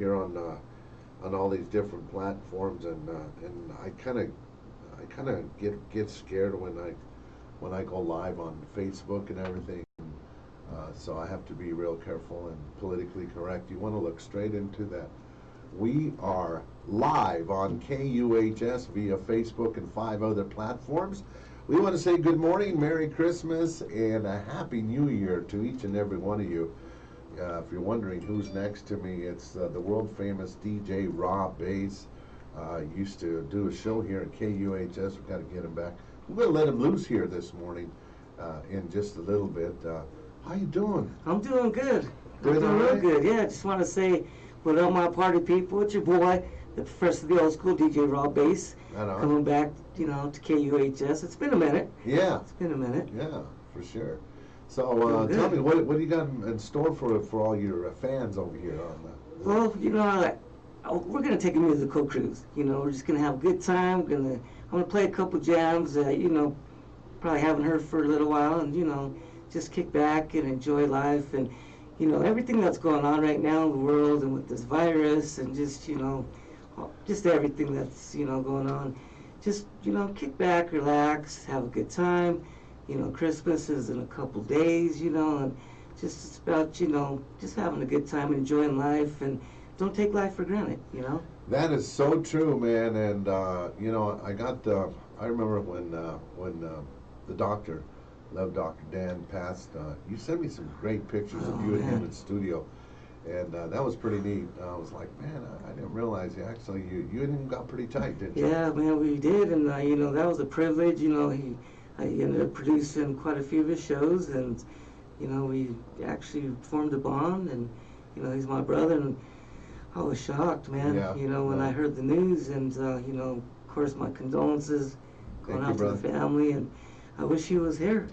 here on all these different platforms, and I kind of get scared when I go live on Facebook and everything. So I have to be real careful and politically correct. You want to look straight into that. We are live on KUHS via Facebook and 5 other platforms. We want to say good morning, Merry Christmas, and a Happy New Year to each and every one of you. If you're wondering who's next to me, it's the world famous DJ Raw Bass. Used to do a show here at KUHS. We've got to get him back. We're going to let him loose here this morning in just a little bit. How you doing? I'm doing good. Doing I'm doing real alright? good. Yeah, I just want to say, what up, my party people? It's your boy, the professor of the old school, DJ Raw Bass, Right on. coming back, to KUHS. It's been a minute. Yeah, It's been a minute. yeah, for sure. So Doing good. tell me, what do you got in store for all your fans over here on the? Well, we're gonna take a musical cruise. We're just gonna have a good time. I'm gonna play a couple jams that probably haven't heard for a little while, and just kick back and enjoy life and everything that's going on right now in the world and with this virus and just everything that's going on. Just kick back, relax, have a good time. Christmas is in a couple days, and just it's about just having a good time, enjoying life, and don't take life for granted. That is so true, man. And I remember when the doctor, love Dr. Dan, passed. You sent me some great pictures of you and him in studio, and that was pretty neat. I was like, man, I didn't realize you and him got pretty tight, didn't you? Yeah, man, we did, and that was a privilege. He ended up producing quite a few of his shows, and we actually formed a bond, and he's my brother, and I was shocked, man. Yeah, When yeah. I heard the news, and of course, my condolences going Thank out you, to brother. the family, and I wish he was here.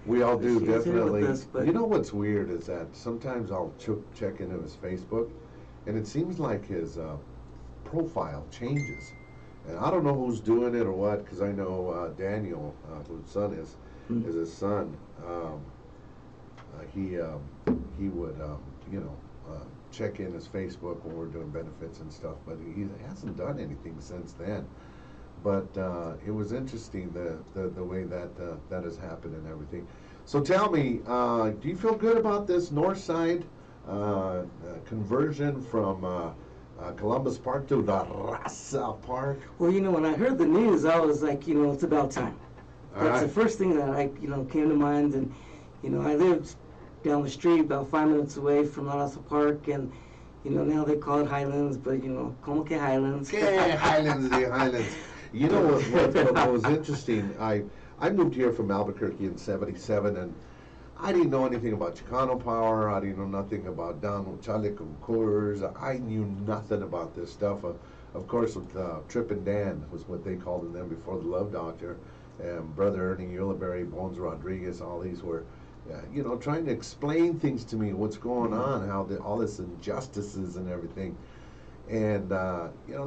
We all do, She was here with definitely. us, but- You know what's weird is that sometimes I'll check into his Facebook, and it seems like his profile changes. And I don't know who's doing it or what, because I know Daniel, whose son is his son. He would, check in his Facebook when we're doing benefits and stuff, but he hasn't done anything since then. But it was interesting the way that has happened and everything. So tell me, do you feel good about this north side conversion from Columbus Park to La Raza Park? Well, when I heard the news, I was like, it's about time. All That's the right. first thing that came to mind, and I lived down the street about 5 minutes away from La Raza Park, and now they call it Highlands, but como que Highlands? Yeah, Highlands, the Highlands. You know what was interesting? I moved here from Albuquerque in '77, and I didn't know anything about Chicano Power. I didn't know nothing about Don Chale Concours. I knew nothing about this stuff. Of course, with Trip and Dan was what they called them before the Love Doctor, and Brother Ernie Ulibarri, Bones Rodriguez, all these were, trying to explain things to me, what's going on, how all this injustices and everything. And,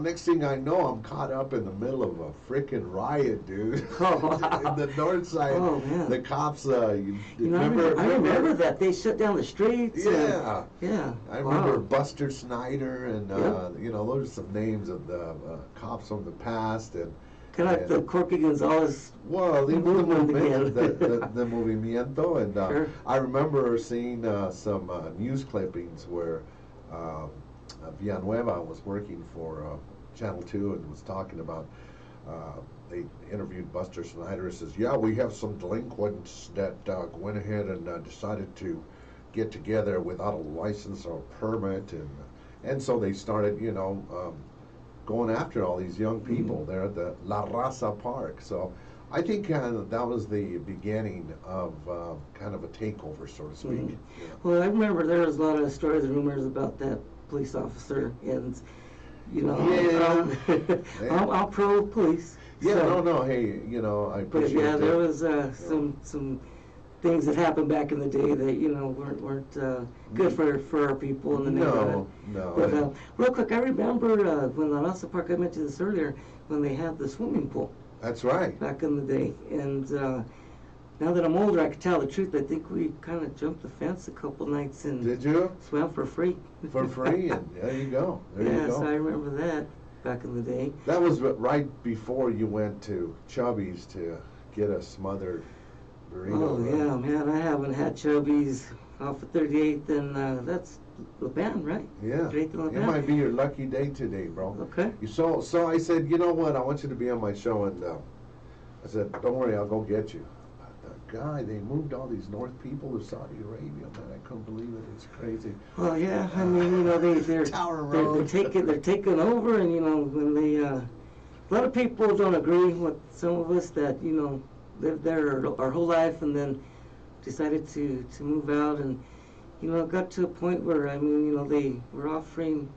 next thing I know, I'm caught up in the middle of a freaking riot, dude. Oh, wow. In the north side, Oh, man. the cops, I remember that they shut down the streets. Yeah. Yeah. I remember Wow. Buster Snyder, and, Yep. those are some names of the cops from the past. And Kind of like the Corky Gonzalez. well, the movement movement, again. the movimiento, and Sure. I remember seeing some news clippings where Villanueva was working for Channel 2 and was talking about, they interviewed Buster Snyder and says, yeah, we have some delinquents that went ahead and decided to get together without a license or permit, and so they started, going after all these young people there at the La Raza Park. So I think that was the beginning of kind of a takeover, so to speak. Mhm. Yeah. Well, I remember there was a lot of stories and rumors about that police officer, and Yeah. I'm pro police. Yeah, so- no, hey, I But appreciate yeah, that. there was some things that happened back in the day that weren't good for our people in the neighborhood. No. But real quick, I remember when La Raza Park, I mentioned this earlier, when they had the swimming pool That's right. back in the day, and now that I'm older, I can tell the truth. I think we kind of jumped the fence a couple nights and Did you? swam for free. For free, and there you go. There you Yes, go. I remember that back in the day. That was right before you went to Chubby's to get a smothered burrito. Oh, right? yeah, man, I haven't had Chubby's off of 38th, and that's the band, right? Yeah. 38th and It Leban. might be your lucky day today, bro. Okay. So I said, you know what? I want you to be on my show, and I said, don't worry, I'll go get you. The guy, they moved all these North people to Saudi Arabia, man. I couldn't believe it. It's crazy. Well, yeah, I mean, you know, they're Tower they're Road. they're taking over, and you know, when they a lot of people don't agree with some of us that you know lived there our whole life and then decided to move out, and you know, it got to a point where I mean, you know, they were offering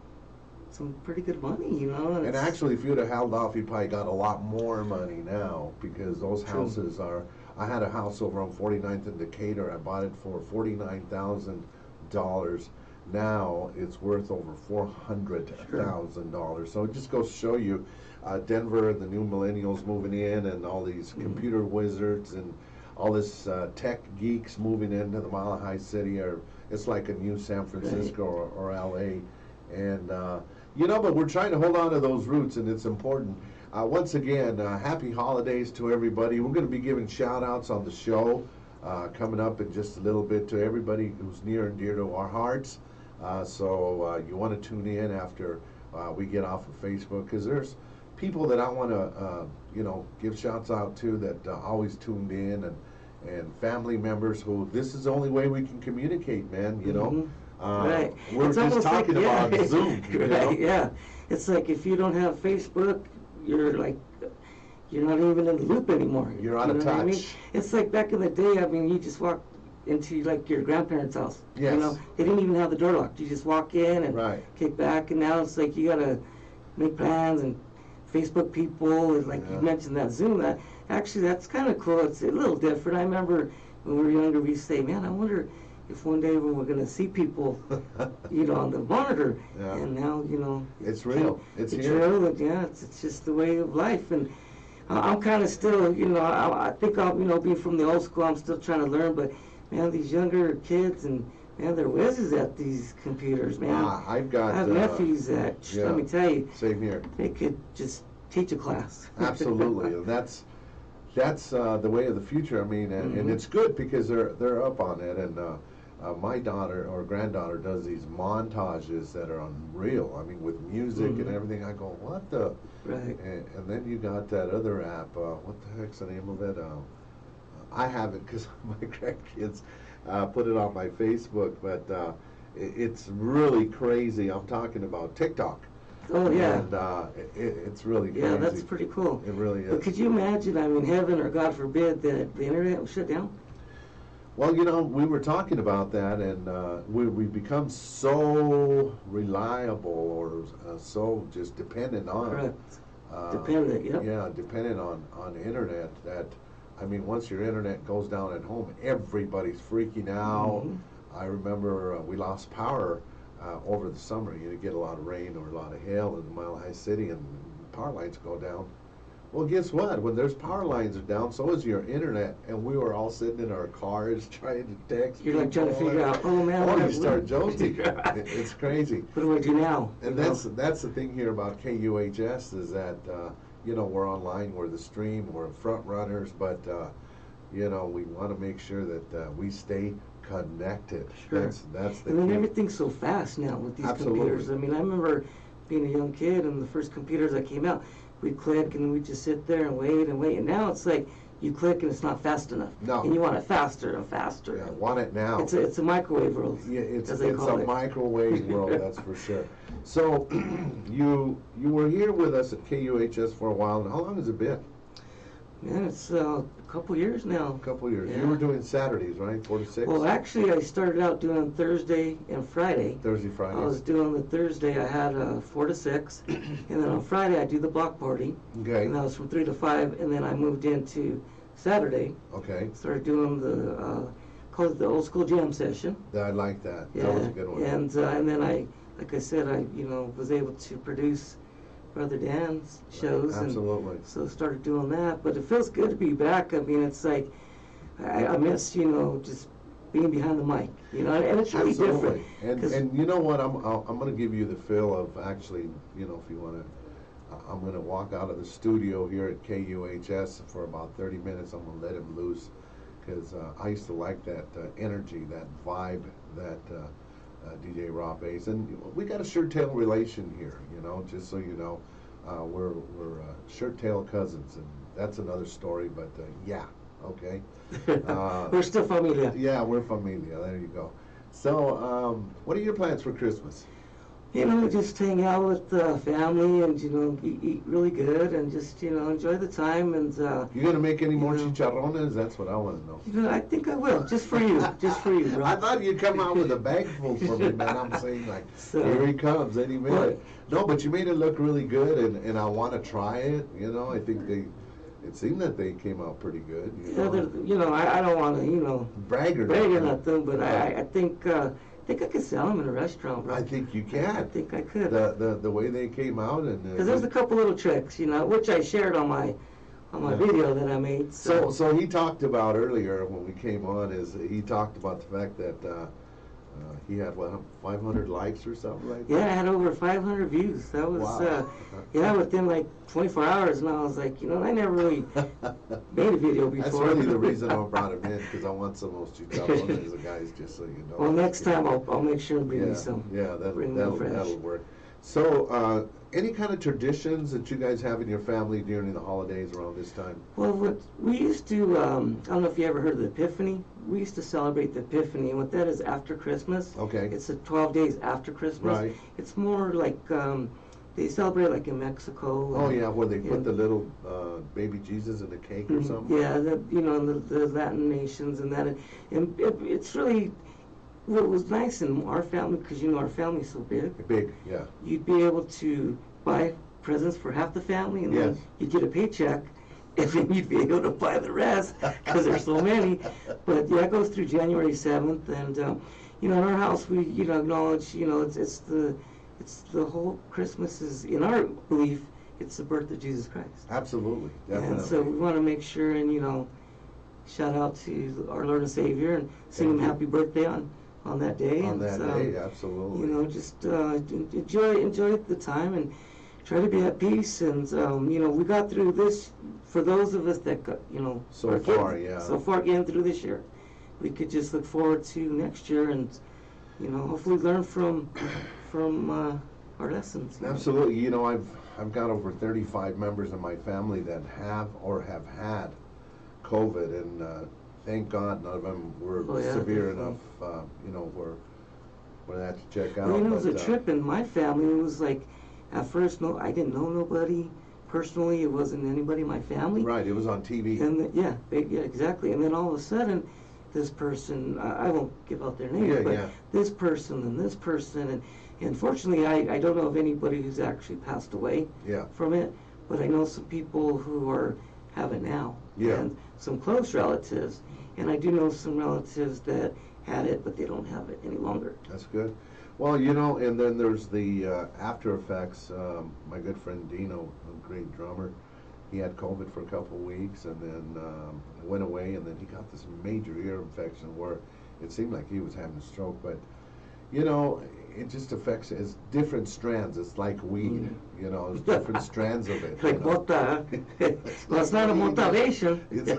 some pretty good money, you know. And it's- actually, if you'd have held off, you probably got a lot more money now, because those True. houses are. I had a house over on 49th in Decatur. I bought it for $49,000. Now it's worth over $400,000. So it just goes to show you, Denver, the new millennials moving in, and all these computer wizards and all this tech geeks moving into the Mile High City. Or it's like a new San Francisco or LA. And you know, but we're trying to hold on to those roots, and it's important. Once again, happy holidays to everybody. We're going to be giving shout outs on the show coming up in just a little bit to everybody who's near and dear to our hearts. So you want to tune in after we get off of Facebook, because there's people that I want to, you know, give shouts out to that always tuned in, and family members who this is the only way we can communicate, man, you know. Right. We're It's just almost like- talking yeah. about Zoom, you know? Right, yeah. It's like if you don't have Facebook, you're like, you're not even in the loop anymore. You're out You of know what I mean? touch. It's like back in the day, I mean, you just walk into like your grandparents' house. Yes. You know, they didn't even have the door locked. You just walk in and Right. kick back, and now it's like you gotta make plans and Facebook people, and like Yeah. you mentioned that Zoom. That actually, that's kind of cool. It's a little different. I remember when we were younger, we used to say, "Man, I wonder if one day when we're gonna see people, you know, on the monitor." Yeah. And now, you know, It's real. It's it's here. real. And yeah, it's just the way of life. And I'm kind of still, you know, I think I'll, you know, being from the old school, I'm still trying to learn. But man, these younger kids, and man, they're whizzes at these computers, man. I've got I have nephews that, yeah. let me tell you, Same here. they could just teach a class. Absolutely, and that's the way of the future. I mean, and it's good because they're up on it. And my daughter or granddaughter does these montages that are unreal. I mean, with music and everything. I go, what the? Right. And then you got that other app. What the heck's the name of it? I have it because my grandkids put it on my Facebook, but it's really crazy. I'm talking about TikTok. Oh, yeah. And it's really crazy. Yeah, that's pretty cool. It really But is. could you imagine, I mean, heaven or God forbid, that the internet was shut down? Well, you know, we were talking about that, and we've become so reliable, or so just dependent on. Correct. Dependent, yep. Yeah, dependent on internet. That, I mean, once your internet goes down at home, everybody's freaking out. I remember we lost power over the summer. You get a lot of rain or a lot of hail in Mile High City, and power lines go down. Well, guess what? When there's power lines are down, so is your internet, and we were all sitting in our cars trying to text. You're like trying to people. figure out, oh man, Oh, what- you start jonesing. Yeah. It's crazy. What do I do now? And You know? that's the thing here about KUHS is that you know, we're online, we're the stream, we're front runners, but you know, we want to make sure that we stay connected. Sure. That's the And then key. everything's so fast now with these Absolutely. computers. I mean, I remember being a young kid and the first computers that came out, we'd click and we'd just sit there and wait and wait. And now it's like you click and it's not fast enough. No. And you want it faster and faster. Yeah, want it now. It's a microwave world, Yeah, it's as they a call it. microwave world, that's for sure. So you were here with us at KUHS for a while, and how long has it been? Man, it's a couple years now. A couple of years. Yeah. You were doing Saturdays, right? 4 to 6? Well, actually, I started out doing Thursday and Friday. Thursday, I was Fridays. doing the Thursday, I had 4 to 6, and then on Friday I do the block party, Okay. and that was from 3 to 5, and then I moved into Saturday, Okay. started doing the called it the old school jam session. I like that. Yeah, That was a good one. and then I, like I said, I was able to produce Brother Dan's shows, Absolutely. and so started doing that. But it feels good to be back. I mean, it's like I miss, you know, just being behind the mic, you know, and it's really Absolutely. different. And you know what? I'm going to give you the feel of actually, you know, if you want to. I'm going to walk out of the studio here at KUHS for about 30 minutes. I'm going to let him loose because I used to like that energy, that vibe that DJ Raw Bass. And we got a shirt-tail relation here, you know, just so you know. We're shirt-tail cousins, and that's another story, but yeah, okay. We're still familia. Yeah, we're familia. There you go. So, what are your plans for Christmas? You know, just hang out with the family and, you know, eat really good and just, you know, enjoy the time. And You gonna make any more you know, chicharrones? That's what I want to know. you know, I think I will, just for you, bro. I thought you'd come out with a bag full for me, man. I'm saying, like, So, here he comes any minute. No, but you made it look really good, and I want to try it. You know, I think it seemed that they came out pretty good. you know, I don't want to, you know, Brag or nothing, but I think I could sell them in a restaurant, bro. I think you can. I think I could. The way they came out and Because there's a couple little tricks, you know, which I shared on my video that I made. So he talked about earlier when we came on he talked about the fact that he had 500 likes or something like that. Yeah, I had over 500 views. That was Wow. within like 24 hours, and I was like, you know, I never really made a video before. That's really the reason I brought him in, because I want some of those chicharrones, the guys, just so you know. Well, next time I'll make sure and bring you some. Yeah, Bring them fresh. that'll work. So, any kind of traditions that you guys have in your family during the holidays around this time? Well, what we used to, I don't know if you ever heard of the Epiphany. We used to celebrate the Epiphany, and what that is after Christmas. Okay. It's 12 days after Christmas. Right. It's more like they celebrate like in Mexico. Oh yeah, where they put and- the little baby Jesus in the cake or something. Yeah, you know, in the Latin nations and that, and it's really what was nice in our family, because you know our family's so big. Big, yeah. You'd be able to buy presents for half the family, and then Yes. you'd get a paycheck, and then you'd be able to buy the rest because there's so many. But yeah, it goes through January 7th, and you know, in our house we, you know, acknowledge, you know, it's the whole Christmas is, in our belief, it's the birth of Jesus Christ. Absolutely, definitely. And so we want to make sure and, you know, shout out to our Lord and Savior and sing him happy birthday on that day. On that day, You absolutely. know, just enjoy the time and try to be at peace. And you know, we got through this. For those of us that got, you know, So far, yeah. so far getting through this year, we could just look forward to next year and, you know, hopefully learn from our lessons. You know. Absolutely. You know, I've got over 35 members in my family that have or have had COVID, and thank God none of them were severe definitely. enough, you know, where they had to check out. Well, you know, it was but, a trip in my family. It was like, at first, no, I didn't know nobody personally. It wasn't anybody in my family. Right, it was on TV. And yeah, exactly. And then all of a sudden, this person, I won't give out their name, Yeah, but yeah. this person and this person, and fortunately, I don't know of anybody who's actually passed away Yeah. from it, but I know some people who have it now. Yeah. And some close relatives, and I do know some relatives that had it, but they don't have it any longer. That's good. Well, you know, and then there's the after effects. My good friend Dino, a great drummer, he had COVID for a couple of weeks, and then it went away, and then he got this major ear infection where it seemed like he was having a stroke. But, you know, it just affects, it's different strands. It's like weed, you know, there's different strands of it. Like you know. mota, huh? Well, it's not a motivation. It's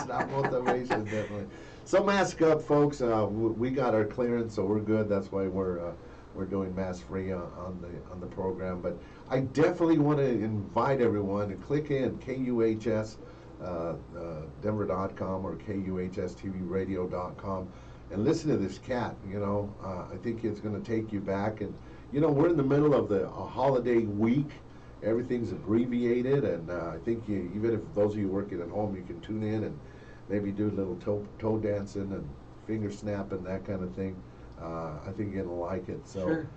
not motivation, definitely. So mask up, folks. We got our clearance, so we're good. That's why we're doing mask free on the program. But I definitely want to invite everyone to click in KUHS Denver.com or KUHSTVradio.com and listen to this cat. You know, I think it's going to take you back. And you know, we're in the middle of a holiday week. Everything's abbreviated, and I think even if those of you working at home, you can tune in and maybe do a little toe dancing and finger snapping, that kind of thing. I think you're gonna like it. So, Sure.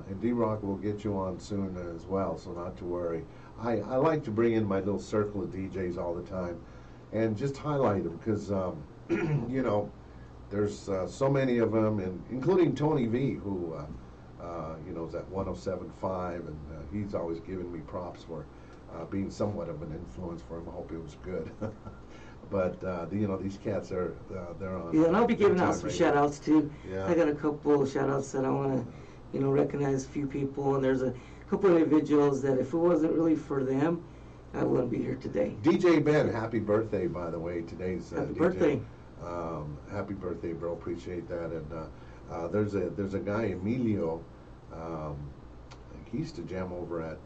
And D-Rock will get you on soon as well, so not to worry. I like to bring in my little circle of DJs all the time, and just highlight them because you know, there's so many of them, and including Tony V, who you know is at 107.5, and he's always giving me props for being somewhat of an influence for him. I hope it was good. But you know, these cats are they're on. Yeah, and I'll be giving big out time some radio. shout outs too. Yeah. I got a couple of shout outs that I want to, you know, recognize a few people. And there's a couple of individuals that if it wasn't really for them, I wouldn't be here today. DJ Ben, happy birthday, by the way. Today's Happy DJ. birthday. Happy birthday, bro. Appreciate that. And there's a guy, Emilio. He used to jam over at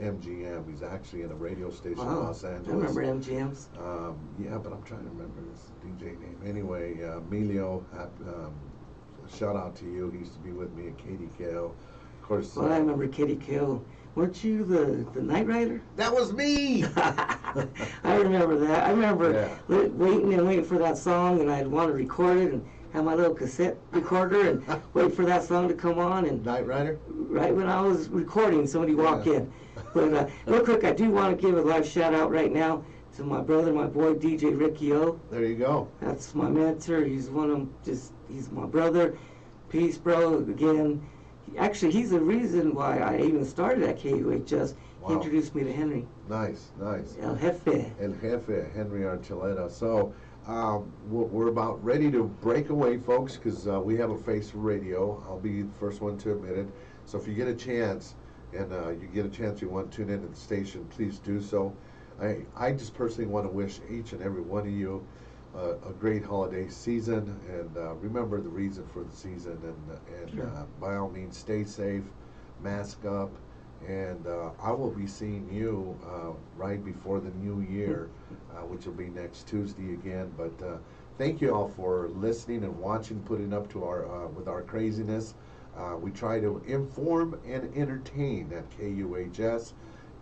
MGM. He's actually in a radio station in Los Angeles. I remember MGMs. Yeah, but I'm trying to remember his DJ name. Anyway, Emilio, shout out to you. He used to be with me at KDKO. Of course. Well, I remember Kitty Kill. Weren't you the Night Rider? That was me! I remember that. I remember Yeah. waiting for that song, and I'd want to record it and have my little cassette recorder and wait for that song to come on. And Night Rider? right when I was recording, somebody walked in. But real quick, I do want to give a live shout out right now to my brother, my boy DJ Ricky O. There you go. That's my mentor. He's he's my brother. Peace, bro. Again, actually, he's the reason why I even started at KUHS. Wow. He introduced me to Henry. Nice, nice. El Jefe. El Jefe, Henry Archuleta. So we're about ready to break away, folks, because we have a face for radio. I'll be the first one to admit it. So if you get a chance, and you want to tune in to the station, please do so. I just personally want to wish each and every one of you a great holiday season, and remember the reason for the season, and Sure. by all means, stay safe, mask up, and I will be seeing you right before the new year, which will be next Tuesday again. But thank you all for listening and watching, putting up to our with our craziness. We try to inform and entertain at KUHS,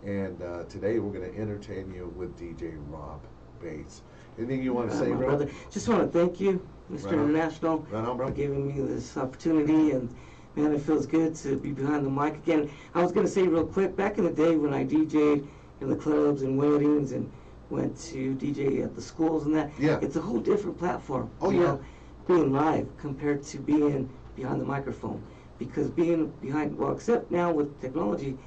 and today we're going to entertain you with DJ Rob Bates. Anything you want to say, My bro? brother. Just want to thank you, Mr. Right on. International, Right on, bro. for giving me this opportunity. And man, it feels good to be behind the mic again. I was going to say real quick, back in the day when I DJ'd in the clubs and weddings and went to DJ at the schools and that, Yeah. it's a whole different platform. Oh, you yeah. know, being live compared to being behind the microphone. Because being behind, well, except now with technology,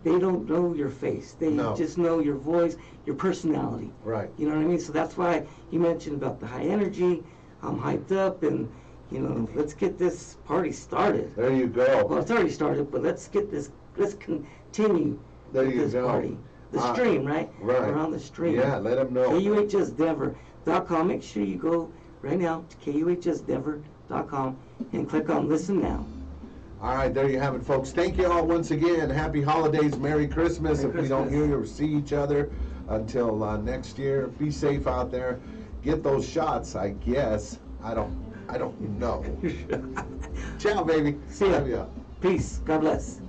they don't know your face. They No. just know your voice, your personality. Right. You know what I mean? So that's why you mentioned about the high energy. I'm hyped up, and you know, let's get this party started. There you go. Well, it's already started, but let's continue There with you this go. party. The stream, right? Right. We're on the stream. Yeah, let them know. KUHSdenver.com. Make sure you go right now to KUHSdenver.com and click on Listen Now. All right, there you have it, folks. Thank you all once again. Happy holidays, Merry Christmas. Merry If we don't Christmas. hear or see each other until next year, be safe out there. Get those shots, I guess. I don't know. Ciao, baby. See ya. Love ya. Peace. God bless.